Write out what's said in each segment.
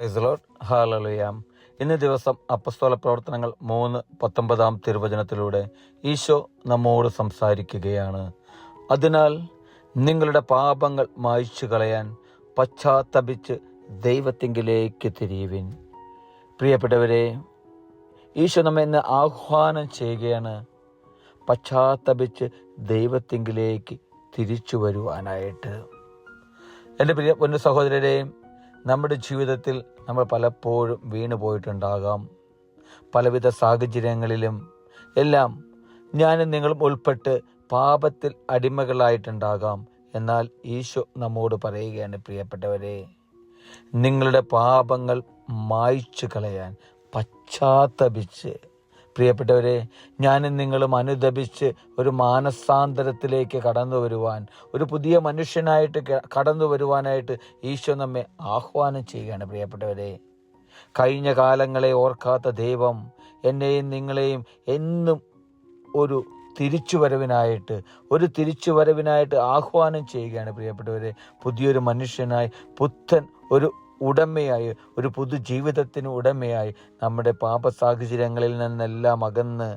Praise the Lord. Hallelujah. ഇന്ന് ദിവസം അപ്പസ്തോല പ്രവർത്തനങ്ങൾ 3:19 തിരുവചനത്തിലൂടെ ഈശോ നമ്മോട് സംസാരിക്കുകയാണ്. അതിനാൽ നിങ്ങളുടെ പാപങ്ങൾ മായ്ച്ചു കളയാൻ പശ്ചാത്തപിച്ച് ദൈവത്തിങ്കിലേക്ക് തിരിയുവിൻ. പ്രിയപ്പെട്ടവരെ, ഈശോ നമ്മെ ഇന്ന് ആഹ്വാനം ചെയ്യുകയാണ് പശ്ചാത്തപിച്ച് ദൈവത്തിങ്കിലേക്ക് തിരിച്ചു വരുവാനായിട്ട്. എൻ്റെ പ്രിയ പൊന്നു സഹോദരരെ, നമ്മുടെ ജീവിതത്തിൽ നമ്മൾ പലപ്പോഴും വീണു പോയിട്ടുണ്ടാകാം. പലവിധ സാഹചര്യങ്ങളിലും എല്ലാം ഞാനും നിങ്ങളും ഉൾപ്പെട്ട് പാപത്തിൽ അടിമകളായിട്ടുണ്ടാകാം. എന്നാൽ ഈശോ നമ്മോട് പറയുകയാണ്, പ്രിയപ്പെട്ടവരെ, നിങ്ങളുടെ പാപങ്ങൾ മായ്ച്ചു കളയാൻ പശ്ചാത്തപിച്ച്. പ്രിയപ്പെട്ടവരെ, ഞാനും നിങ്ങളും അനുദപിച്ച് ഒരു മാനസാന്തരത്തിലേക്ക് കടന്നു വരുവാൻ, ഒരു പുതിയ മനുഷ്യനായിട്ട് കടന്നു വരുവാനായിട്ട് ഈശോ നമ്മെ ആഹ്വാനം ചെയ്യുകയാണ്. പ്രിയപ്പെട്ടവരെ, കഴിഞ്ഞ കാലങ്ങളെ ഓർക്കാത്ത ദൈവം എന്നെയും നിങ്ങളെയും എന്നും ഒരു തിരിച്ചുവരവിനായിട്ട് ആഹ്വാനം ചെയ്യുകയാണ്. പ്രിയപ്പെട്ടവരെ, പുതിയൊരു മനുഷ്യനായി, പുത്തൻ ഒരു ഉടമയായി, ഒരു പുതുജീവിതത്തിന് ഉടമയായി നമ്മുടെ പാപ സാഹചര്യങ്ങളിൽ നിന്നെല്ലാം അകന്ന്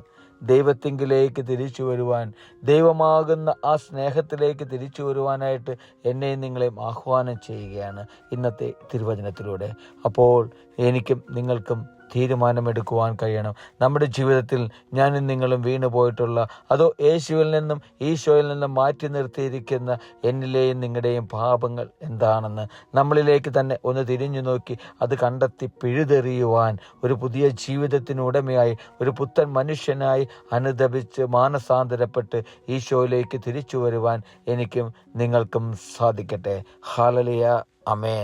ദൈവത്തിങ്കിലേക്ക് തിരിച്ചു വരുവാൻ, ദൈവമാകുന്ന ആ സ്നേഹത്തിലേക്ക് തിരിച്ചു വരുവാനായിട്ട് എന്നെയും നിങ്ങളെയും ആഹ്വാനം ചെയ്യുകയാണ് ഇന്നത്തെ തിരുവചനത്തിലൂടെ. അപ്പോൾ എനിക്കും നിങ്ങൾക്കും തീരുമാനമെടുക്കുവാൻ കഴിയണം. നമ്മുടെ ജീവിതത്തിൽ ഞാനും നിങ്ങളും വീണു പോയിട്ടുള്ള, അതോ യേശുവിൽ നിന്നും ഈശോയിൽ നിന്നും മാറ്റി നിർത്തിയിരിക്കുന്ന എന്നിലെയും നിങ്ങളുടെയും പാപങ്ങൾ എന്താണെന്ന് നമ്മളിലേക്ക് തന്നെ ഒന്ന് തിരിഞ്ഞു നോക്കി അത് കണ്ടെത്തി പിഴുതെറിയുവാൻ, ഒരു പുതിയ ജീവിതത്തിനുടമയായി, ഒരു പുത്തൻ മനുഷ്യനായി അനുദപിച്ച് മാനസാന്തരപ്പെട്ട് ഈശോയിലേക്ക് തിരിച്ചു വരുവാൻ എനിക്കും നിങ്ങൾക്കും സാധിക്കട്ടെ. ഹല്ലേലൂയ. ആമേൻ.